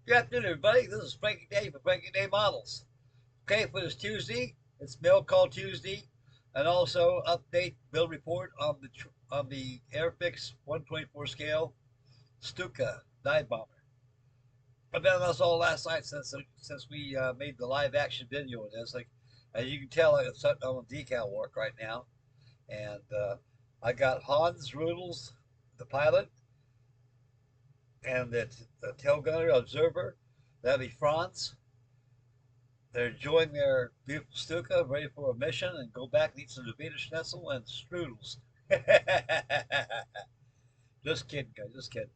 Good afternoon, everybody. This is Frankie Day for Frankie Day Models. Okay, for this Tuesday, it's Mail Call Tuesday, and also update build report on the Airfix 124 scale Stuka dive bomber. I've been on this all last night since we made the live action video of this. Like, as you can tell, I'm on decal work right now, and I got Hans Rudels, the pilot, and the tail gunner observer. That'd be Franz. They're enjoying their beautiful Stuka, ready for a mission, and go back and eat some Wiener Schnitzel and strudels. Just kidding, guys. Just kidding.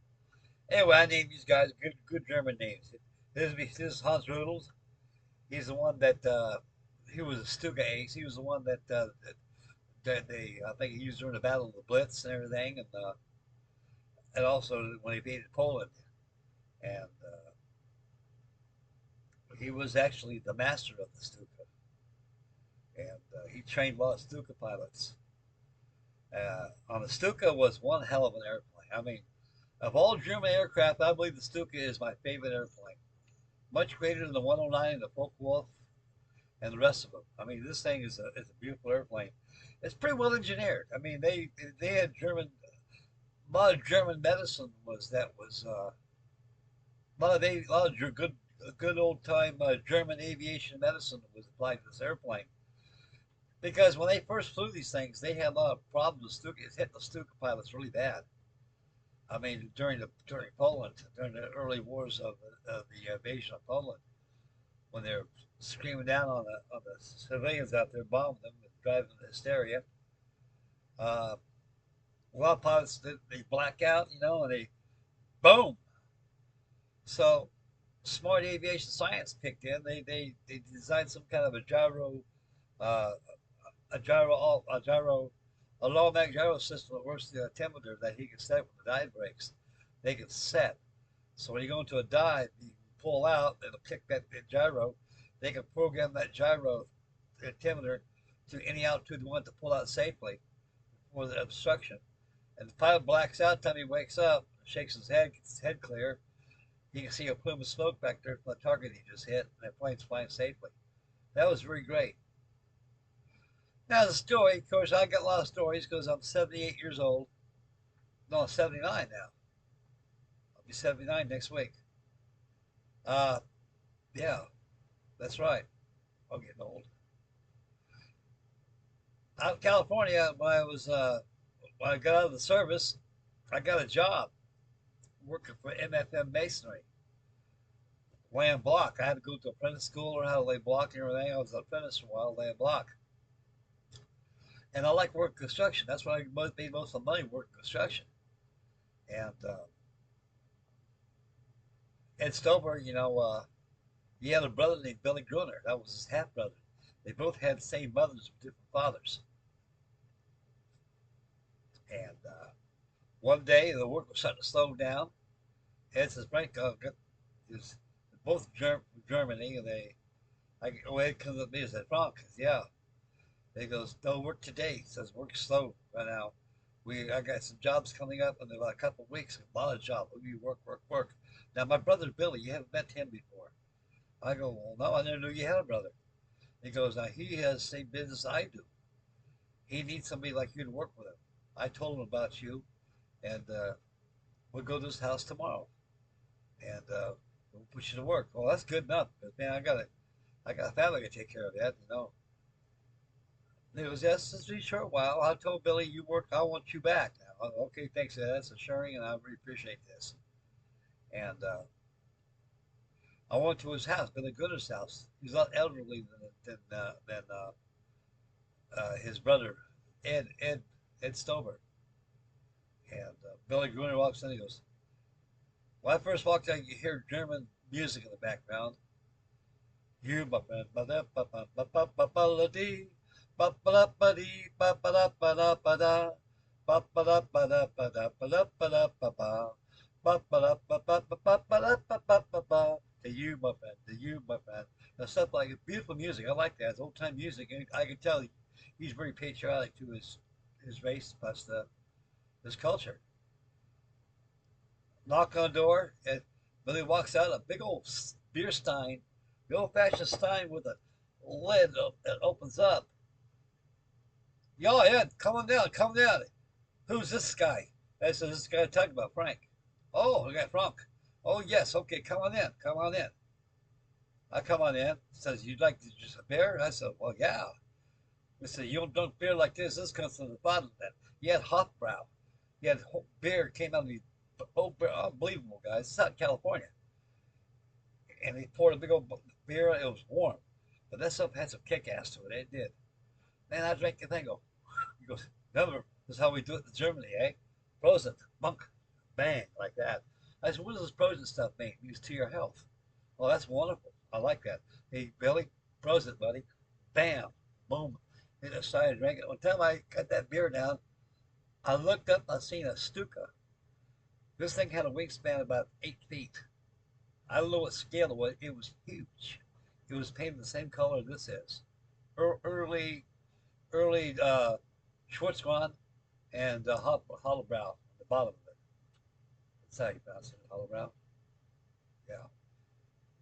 Anyway, I named these guys good German names. This is Hans Rudels. He's the one that he was a Stuka ace. He was the one that they I think he used during the Battle of the Blitz and everything, and also when he invaded Poland. And he was actually the master of the Stuka, and he trained a lot of Stuka pilots. On the Stuka was one hell of an airplane. I mean, of all German aircraft, I believe the Stuka is my favorite airplane. Much greater than the 109 and the Focke-Wulf and the rest of them. I mean, this thing is a beautiful airplane. It's pretty well engineered. I mean, they had a lot of German medicine was a lot of good old time German aviation medicine was applied to this airplane. Because when they first flew these things, they had a lot of problems with Stuka. It hit the Stuka pilots really bad. I mean, during Poland, during the early wars of the invasion of Poland, when they're screaming down on the civilians out there, bombing them, and driving them to hysteria. Uh, a lot of pilots they black out, and they boom. So smart aviation science kicked in. They designed some kind of uh, a gyro, a low mag gyro system that works the altimeter that he can set when the dive breaks. They can set. So when you go into a dive, you pull out, it'll kick that gyro. They can program that gyro altimeter to any altitude they want to pull out safely for the obstruction. And the pilot blacks out time he wakes up, shakes his head, gets his head clear. You can see a plume of smoke back there from the target he just hit, and the plane's flying safely. That was very great. Now the story, of course, I got a lot of stories because I'm 78 years old. No, I'm 79 now. I'll be 79 next week. Uh, yeah, that's right. I'm getting old. Out in California, when I got out of the service, I got a job working for MFM Masonry, laying block. I had to go to apprentice school, learn how to lay block and everything. I was an apprentice for a while, laying block. And I like work construction. That's what I made most of the money working construction. And Ed Stover, he had a brother named Billy Gruner. That was his half brother. They both had the same mothers with different fathers. And one day the work was starting to slow down. Ed says, Frank, is both from Germany, and Ed comes up to me and said, Frank, yeah. He goes, no work today. He says, work slow right now. I got some jobs coming up in about a couple of weeks. A lot of jobs. We work, work, work. Now my brother Billy, you haven't met him before. I go, well, no, I never knew you had a brother. He goes, now he has the same business I do. He needs somebody like you to work with him. I told him about you, and we'll go to his house tomorrow, and we'll put you to work. Well, that's good enough. But man, I got a family to take care of that. And it was just a short while. I told Billy, you work, I want you back now. Okay, thanks. That's assuring, and I really appreciate this. And I went to his house, Billy Gooder's house. He's a lot elderly than his brother, Ed Stover. And Billy Gruner walks in. He goes, when I first walked in, you hear German music in the background. You, my friend, ba da ba ba ba ba ba ba la dee, ba ba da ba dee, ba ba da ba da ba da, ba ba da ba da ba da ba da ba da ba ba, ba ba da ba ba ba ba ba da ba ba ba ba. To you, my friend. To you, my friend. And stuff like it. Beautiful music. I like that. It's old time music. And I can tell he's very patriotic to his race plus his culture. Knock on the door. Billy walks out a big old beer stein, the old-fashioned stein with a lid that opens up. Yo, Ed, come on down, come down. Who's this guy? I said, this guy talking about Frank. Oh, we got Frank. Oh, yes, okay, come on in, come on in. I come on in, says, you'd like just a beer? I said, well, yeah. He said, you don't drink beer like this. This comes from the bottom. That he had Hofbrau. He had beer came out of the unbelievable guys. It's out in California, and he poured a big old beer. It was warm, but that stuff had some kick ass to it. It did. Man, I drank the thing. Go. He goes, remember, this is how we do it in Germany, eh? Frozen, bunk, bang, like that. I said, what does this frozen stuff mean? It means to your health. Well, that's wonderful. I like that. Hey, Billy, frozen, buddy. Bam, boom. He decided to drink it. One time I got that beer down, I looked up, I seen a Stuka. This thing had a wingspan of about 8 feet. I don't know what scale it was. It was huge. It was painted the same color this is. Early, early Schwarzkopf and Hollowbrow at the bottom of it. That's how you pronounce it, Hollowbrow. Yeah.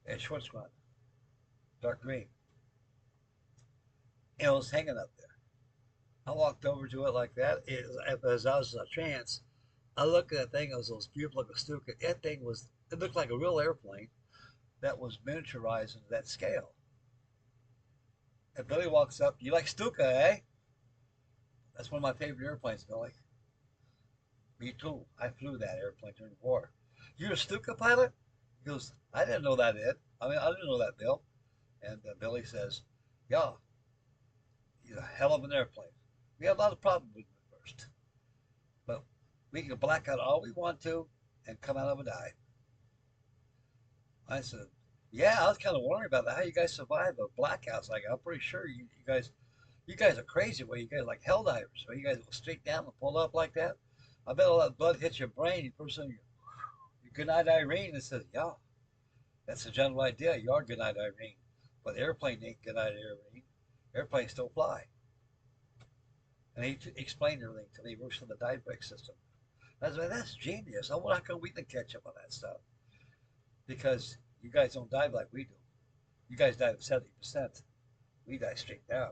And Schwarzkopf, dark green. And it was hanging up there. I walked over to it like that. As I was in a trance, I looked at that thing. It was those beautiful looking Stuka. That thing was, it looked like a real airplane that was miniaturized into that scale. And Billy walks up, you like Stuka, eh? That's one of my favorite airplanes, Billy. Me too. I flew that airplane during the war. You're a Stuka pilot? He goes, I didn't know that, Ed. I mean, I didn't know that, Bill. And Billy says, yeah, he's a hell of an airplane. We had a lot of problems with it at first, but we can black out all we want to and come out of it alive. I said, yeah, I was kind of wondering about that. How you guys survive the blackouts? Like, I'm pretty sure you guys are crazy. Where you guys like hell divers? Where you guys go straight down and pull up like that? I bet all that blood hits your brain. You first thing you good night Irene. And says, yeah, that's the general idea. You are good night Irene, but the airplane ain't good night Irene. Airplanes still fly. And he explained everything to me. He works on the dive brake system. I was like, that's genius. I wonder how come we didn't catch up on that stuff? Because you guys don't dive like we do. You guys dive at 70%. We dive straight down.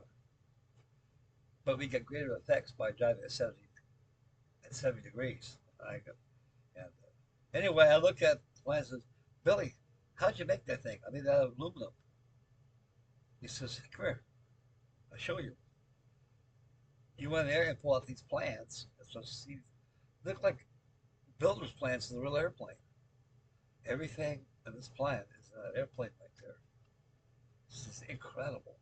But we get greater effects by diving at 70 degrees. I go, and anyway, I look at the plan and says, Billy, how'd you make that thing? I made that out of aluminum. He says, come here. I'll show you. You went in there and pull out these plans. So see, look like builder's plans of the real airplane. Everything in this plan is an airplane right there. This is incredible.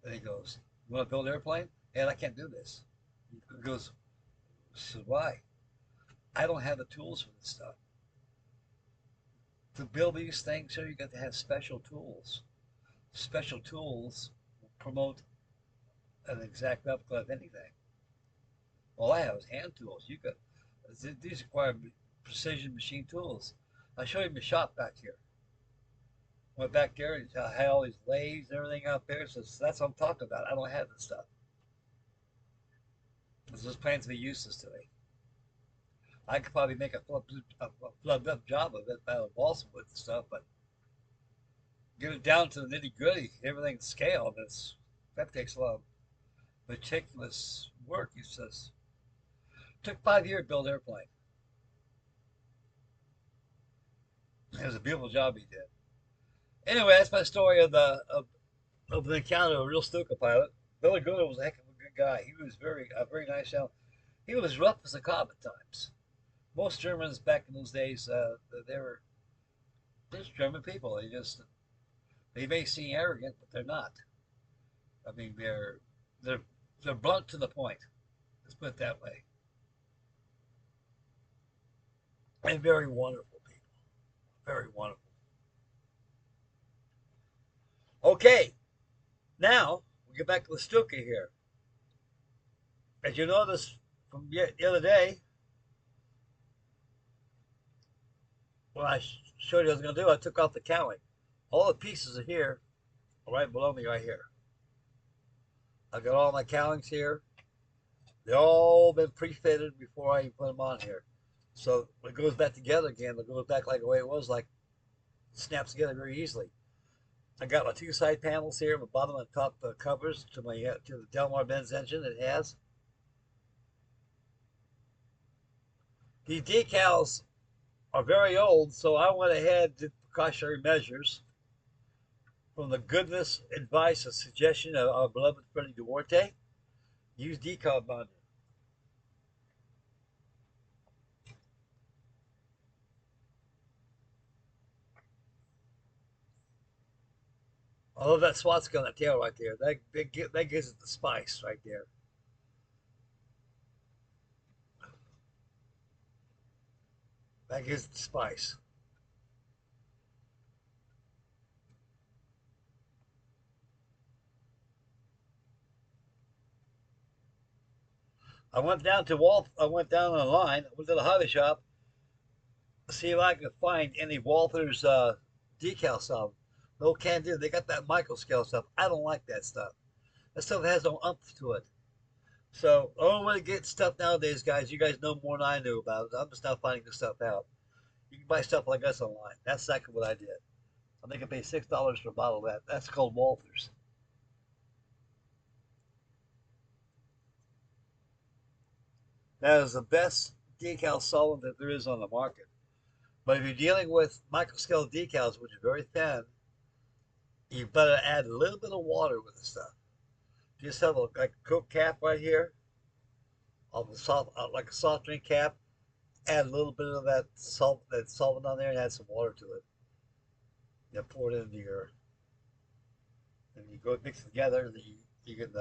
And he goes, you want to build an airplane? And I can't do this. He goes, so why? I don't have the tools for this stuff. To build these things here, you got to have special tools. Special tools promote an exact replica of anything. All I have is hand tools. These require precision machine tools. I'll show you my shop back here. Went back there and I had all these lathes and everything out there. So that's what I'm talking about. I don't have this stuff. This is plans to be useless to me. I could probably make a flubbed up job of it out of balsa wood and stuff, but get it down to the nitty gritty, everything scale. That takes a lot of meticulous work. He says, took 5 years to build an airplane. It was a beautiful job he did. Anyway, that's my story of the encounter of a real Stuka pilot. Billy Goodall was a heck of a good guy. He was a very nice young. He was rough as a cob at times. Most Germans back in those days, they were just German people. They may seem arrogant, but they're not. I mean, they're blunt to the point. Let's put it that way. And very wonderful people. Very wonderful. Okay, now we get back to the Stuka here. As you noticed from the other day, when I showed you what I was going to do, I took off the cowling. All the pieces are here, right below me, right here. I got all my cowlings here. They've all been pre-fitted before I even put them on here. So when it goes back together again, it goes back like the way it was, like it snaps together very easily. I got my two side panels here, my bottom and top covers to my to the Delmar Benz engine it has. These decals are very old, so I went ahead and did precautionary measures from the goodness, advice, and suggestion of our beloved Freddie Duarte. Use decal bonder. I love that swastika on the tail right there. That gives it the spice right there. That gives it the spice. I went down online. I went to the hobby shop to see if I could find any Walther's decal stuff. No can do. They got that micro scale stuff. I don't like that stuff. That stuff has no umph to it. So the only way to get stuff nowadays, guys, you guys know more than I knew about it. I'm just now finding this stuff out. You can buy stuff like this online. That's exactly what I did. I think I paid $6 for a bottle of that. That's called Walther's. That is the best decal solvent that there is on the market. But if you're dealing with microscale decals, which are very thin, you better add a little bit of water with the stuff. Just have like a Coke cap right here, of the soft, like a soft drink cap. Add a little bit of that solvent on there, and add some water to it. You pour it into your, and you go mix it together. And you can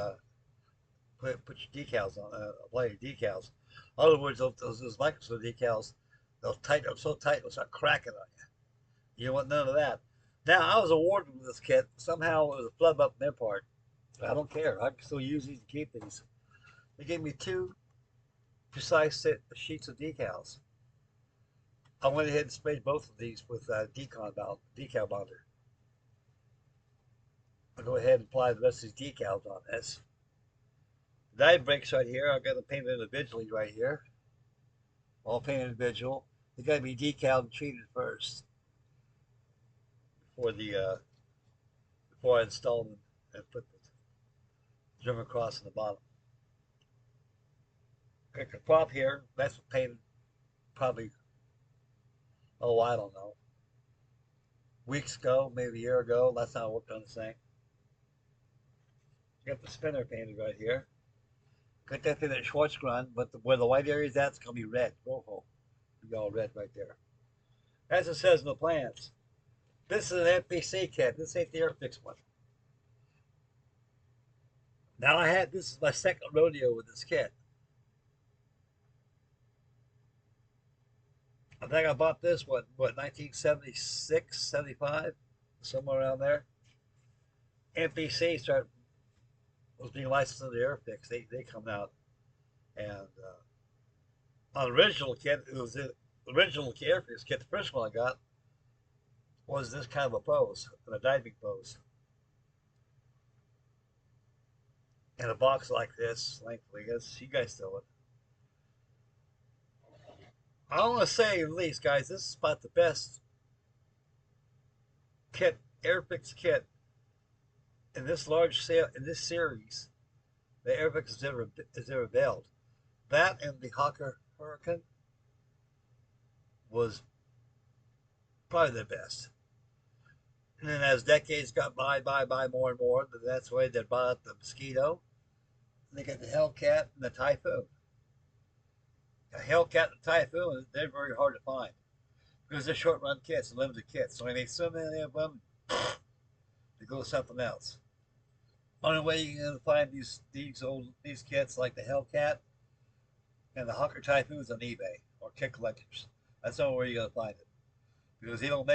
put your decals on, apply your decals. In other words, those microscale decals, they'll tighten up so tight they'll start cracking on you. You don't want none of that. Now, I was awarded with this kit. Somehow it was a flub up in their part. I don't care. I can still use these to keep these. They gave me two precise sheets of decals. I went ahead and sprayed both of these with decal bonder. I'll go ahead and apply the rest of these decals on this. Die breaks right here. I've got them painted individually right here. All painted individual. They got to be decaled and treated first before the before I install them and put the German cross in the bottom. Got the prop here. That's painted probably, oh, I don't know, weeks ago, maybe a year ago. That's how I worked on this thing. Got the spinner painted right here. Got that thing at Schwarzgrund, but where the white area is at, it's going to be red. Whoa, be all red right there. As it says in the plans. This is an NPC kit. This ain't the Airfix one. Now this is my second rodeo with this kit. I think I bought this what 1976, 75, somewhere around there. NPC was being licensed to the Airfix. They come out and on the original kit, it was the original Airfix kit. The first one I got was this kind of a pose, a diving pose, in a box like this. Thankfully, you guys know it. I want to say at least, guys, this is about the best kit, Airfix kit in this large sale in this series that Airfix has ever built. That and the Hawker Hurricane was probably the best. And then as decades got by more and more, that's why they bought out the Mosquito. And they got the Hellcat and the Typhoon. The Hellcat and the Typhoon, they're very hard to find because they're short run kits and limited kits. So when they so many of them, they go to something else. Only way you're gonna find these kits like the Hellcat and the Hawker Typhoons on eBay or kit collectors. That's the only way you're gonna find it because they don't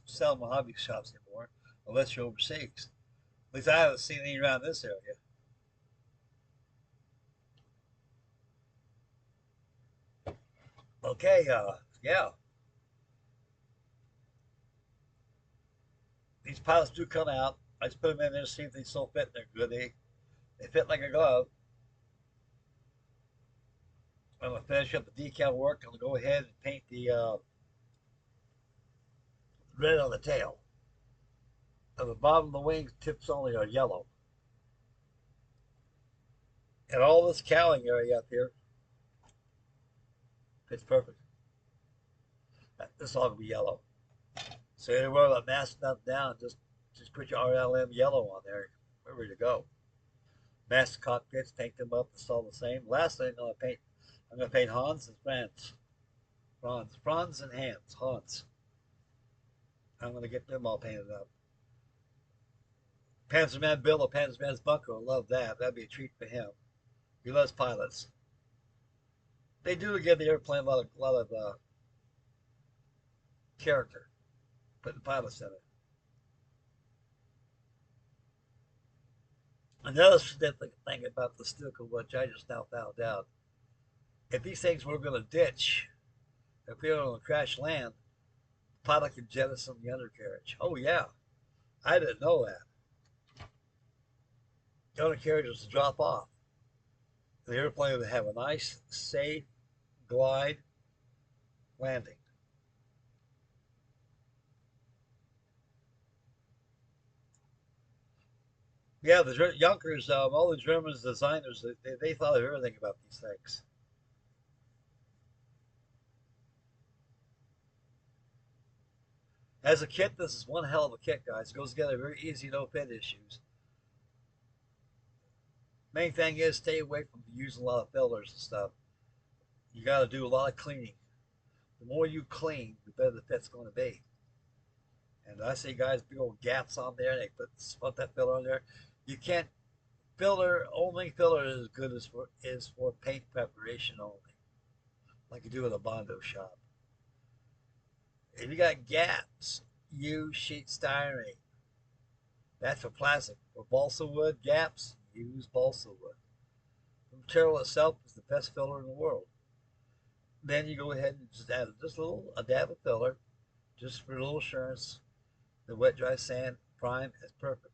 sell them in hobby shops anymore unless you're overseas. At least I haven't seen any around this area. Okay, yeah, these pilots do come out. I just put them in there to see if they still fit. They're good. They fit like a glove. I'm gonna finish up the decal work. I'm gonna go ahead and paint the red on the tail. And the bottom of the wing tips only are yellow. And all this cowling area up here, it's perfect. This all gonna be yellow. So you don't worry about masking up down. Just put your RLM yellow on there. We're ready to go. Mask the cockpits, paint them up. It's all the same. Last thing I'm gonna paint Hans and Franz. Franz and Hans. I'm gonna get them all painted up. Panzerman Bill or Panzerman's Bunker will love that. That'd be a treat for him. He loves pilots. They do give the airplane a lot of character, putting pilots in it. Another significant thing about the Stuka, which I just now found out, if these things were going to ditch, if we were going to crash land, the pilot could jettison the undercarriage. Oh yeah, I didn't know that. The undercarriage was to drop off. The airplane would have a nice, safe glide landing. Yeah, the Junkers, all the German designers, they thought of everything about these things. As a kit, this is one hell of a kit, guys. It goes together very easy, no fit issues. Main thing is stay away from using a lot of fillers and stuff. You got to do a lot of cleaning. The more you clean, the better the fit's going to be. And I see guys big old gaps on there, and they put that filler on there. You can't only filler is good as for paint preparation only, like you do at a Bondo shop. If you got gaps, use sheet styrene. That's for plastic. For balsa wood gaps, use balsa wood. The material itself is the best filler in the world. Then you go ahead and just add a dab of filler, just for a little assurance. The wet dry sand prime is perfect.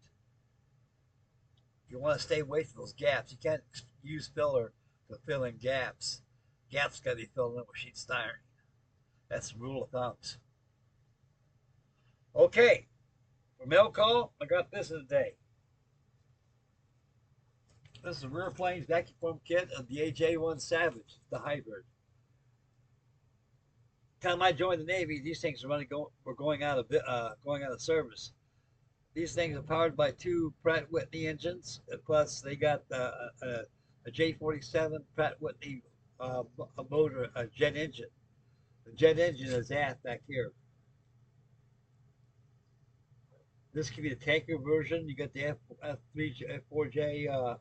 You want to stay away from those gaps. You can't use filler to fill in gaps. Gaps got to be filled in with sheet styrene. That's the rule of thumbs. Okay, for mail call, I got this today. This is a rear planes vacuum form kit of the AJ1 Savage, the hybrid. Time I joined the Navy, these things were going out of service. These things are powered by two Pratt Whitney engines, plus they got a J47 Pratt Whitney motor, a jet engine. The jet engine is aft back here. This could be the tanker version. You got the F3, F4J,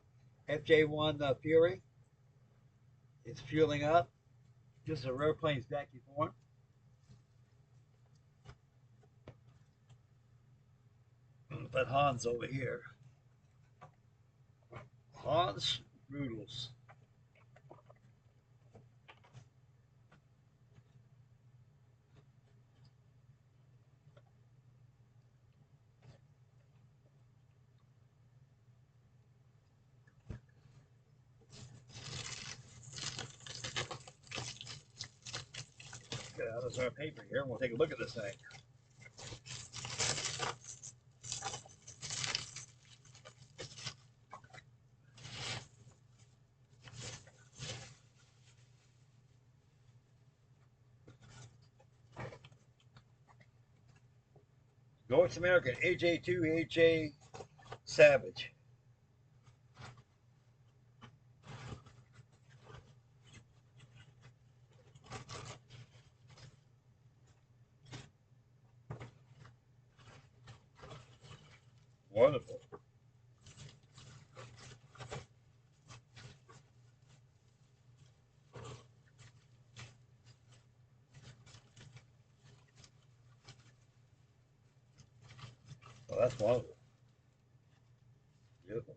FJ1 Fury. It's fueling up. This is a rear plane's vacuum form. But Hans over here. Hans Rudels. Get out of our paper here and we'll take a look at this thing. North American AJ2 AJ Savage. Wonderful. Oh, that's wonderful. Beautiful.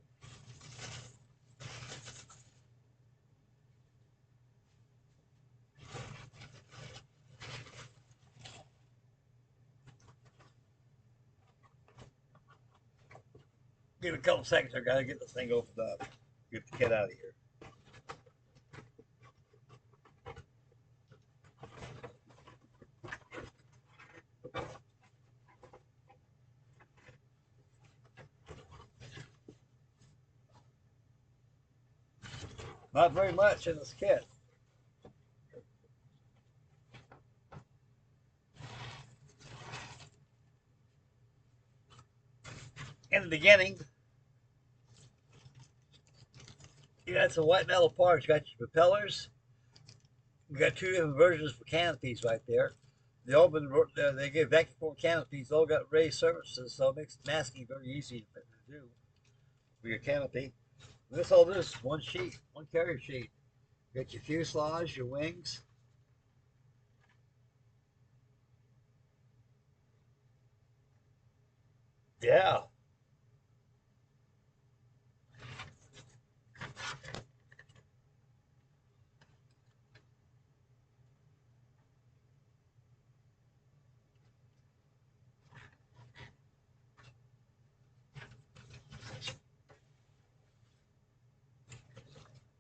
Give it a couple seconds. I gotta get this thing opened up. Get the kid out of here. Not very much in this kit. In the beginning, you got some white metal parts. You got your propellers. You got two different versions for canopies right there. They give vacuum form canopies. All got raised surfaces, so it makes masking very easy to do for your canopy. All this one sheet, one carrier sheet. You got your fuselage, your wings. Yeah.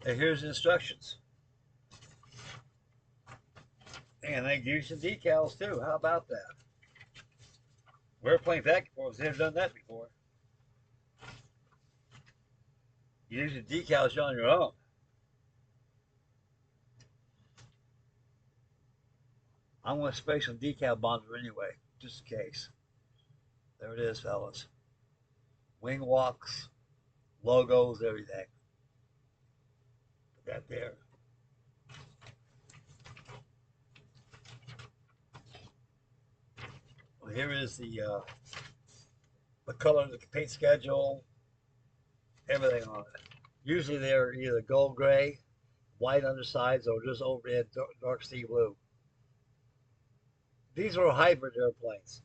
And here's the instructions. And they give you some decals too. How about that? We're playing vacuum forms. They've done that before. You use the decals on your own. I'm going to spray some decal bonder anyway, just in case. There it is, fellas. Wing walks, logos, everything. Put that there. Well, here is the color, the paint schedule, everything on it. Usually they're either gold gray, white undersides, or just overhead dark sea blue. These are hybrid airplanes.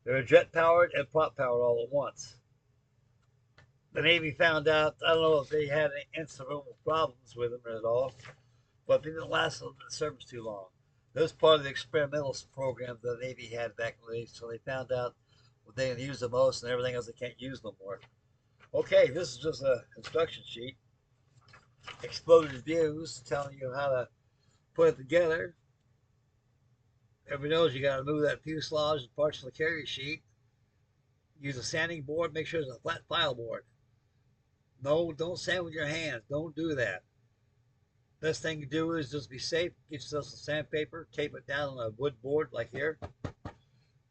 They're jet powered and prop powered all at once. The Navy found out, I don't know if they had any incidental problems with them at all, but they didn't last in service too long. That was part of the experimental program the Navy had back in the day, so they found out what they can use the most and everything else they can't use no more. Okay, this is just an instruction sheet. Exploded views telling you how to put it together. Everybody knows you got to move that fuselage and parts of the carrier sheet. Use a sanding board. Make sure it's a flat file board. No, don't sand with your hands. Don't do that. Best thing to do is just be safe. Get yourself some sandpaper, tape it down on a wood board like here,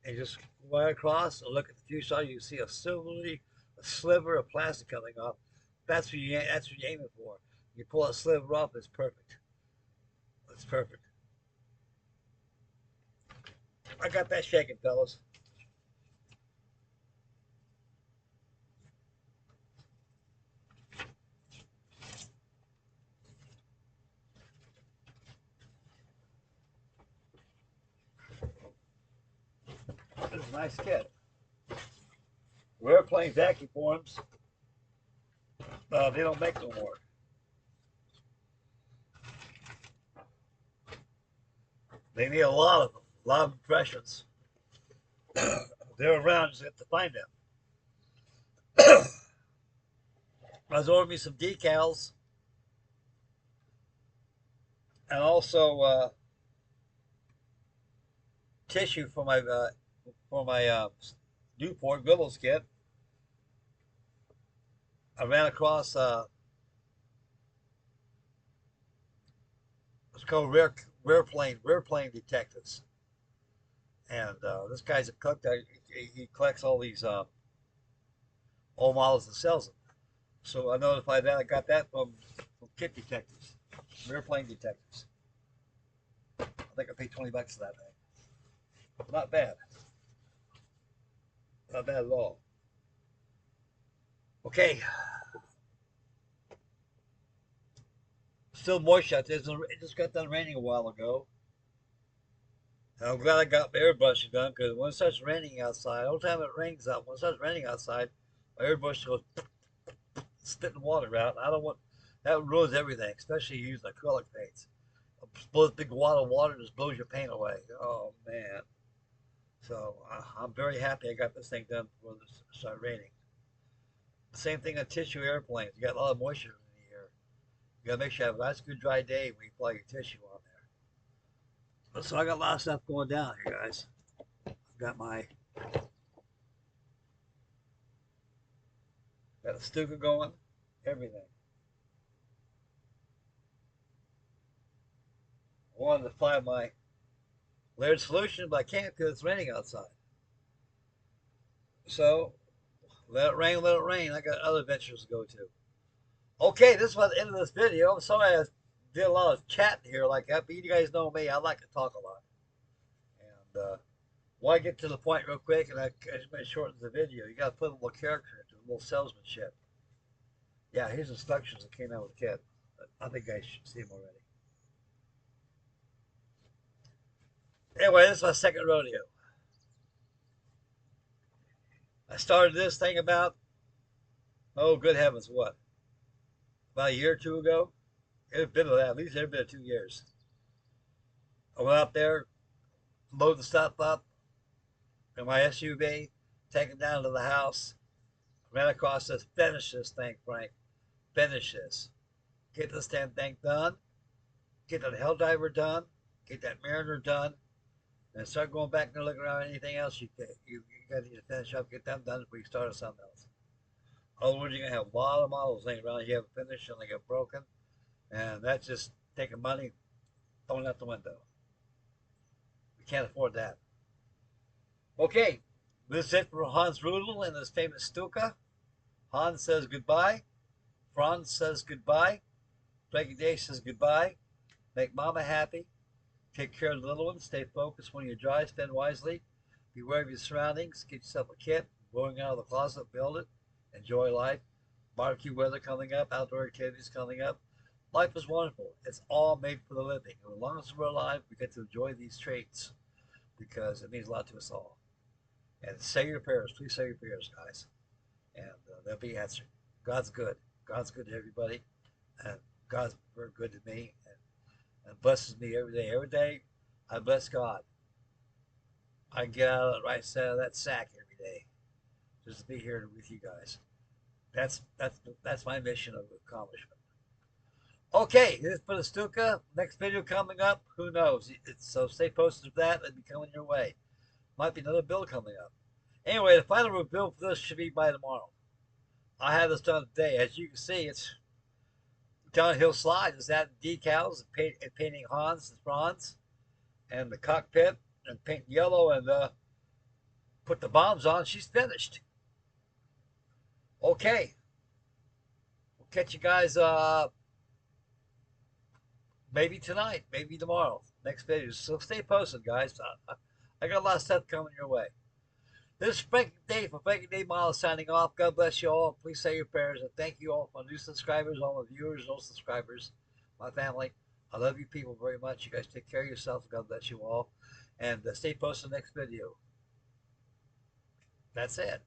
and just go right across and look at the fuselage. You see a sliver of plastic coming off. That's what you're aiming for. You pull that sliver off, it's perfect. It's perfect. I got that shaking, fellas. This is a nice kit. We're playing vacuum forms. They don't make no more. They need a lot of them, a lot of impressions. They're around, just have to find them. I was ordering me some decals and also tissue for my Newport Wibbles kit. I ran across it's called rear plane detectives, and this guy's a cook that he collects all these old models and sells them. So I notified that I got that from Kit Detectives, rear plane detectives. I think I paid $20 for that thing. Not bad. Not bad at all. Okay. Still moist out there. It just got done raining a while ago. And I'm glad I got my airbrushing done because when it starts raining outside, all the time it rains out, when it starts raining outside, my airbrush goes spitting water out. I don't want that ruins everything, especially using acrylic paints. Blows a big wad of water just blows your paint away. Oh man. So I'm very happy I got this thing done before it started raining. The same thing on tissue airplanes. You got a lot of moisture in the air. You gotta make sure you have a nice good dry day when you apply your tissue on there. So I got a lot of stuff going down here, guys. I've got got a Stuka going, everything. wanted to apply my layered solution, but I can't because it's raining outside. So let it rain, let it rain. I got other ventures to go to. Okay, this was the end of this video. I'm sorry I did a lot of chatting here like that, but you guys know me. I like to talk a lot. And why get to the point real quick, and I just may shorten the video. You got to put a little character into a little salesmanship. Yeah, here's instructions that came out with the kit. I think I should see them already. Anyway, this is my second rodeo. I started this thing about, oh, good heavens, what? About a year or two ago? It's been at least every been 2 years. I went up there, load the stuff up in my SUV, take it down to the house, ran across this, finish this thing, Frank. Finish this. Get this damn thing done. Get that hell diver done. Get that mariner done. And start going back and looking around anything else you got to finish up, get them done before you start on something else. Otherwise, you're going to have a lot of models laying around you haven't finished and they get broken. And that's just taking money, throwing out the window. We can't afford that. Okay, this is it for Hans Rudel and his famous Stuka. Hans says goodbye. Franz says goodbye. Frankie Day says goodbye. Make mama happy. Take care of the little ones. Stay focused when you drive. Spend wisely. Beware of your surroundings. Get yourself a kit. Going out of the closet. Build it. Enjoy life. Barbecue weather coming up. Outdoor activities coming up. Life is wonderful. It's all made for the living. And as long as we're alive, we get to enjoy these traits because it means a lot to us all. And say your prayers. Please say your prayers, guys. And they'll be answered. God's good. God's good to everybody. And God's very good to me. And blesses me every day. Every day, I bless God. I get out of the right side of that sack every day, just to be here with you guys. That's my mission of accomplishment. Okay, here's for the Stuka. Next video coming up. Who knows? So stay posted for that. It'll be coming your way. Might be another build coming up. Anyway, the final build for this should be by tomorrow. I have this done today. As you can see, it's downhill slide. Is that decals and painting Hans and Franz and the cockpit and paint yellow and put the bombs on. She's finished. Okay, we'll catch you guys maybe tonight, maybe tomorrow. Next video. So stay posted, guys. I got a lot of stuff coming your way. This is Frankie Day from Frankie Day Model signing off. God bless you all. Please say your prayers. And thank you all for my new subscribers, all my viewers, and old subscribers, my family. I love you people very much. You guys take care of yourselves. God bless you all. And stay posted next video. That's it.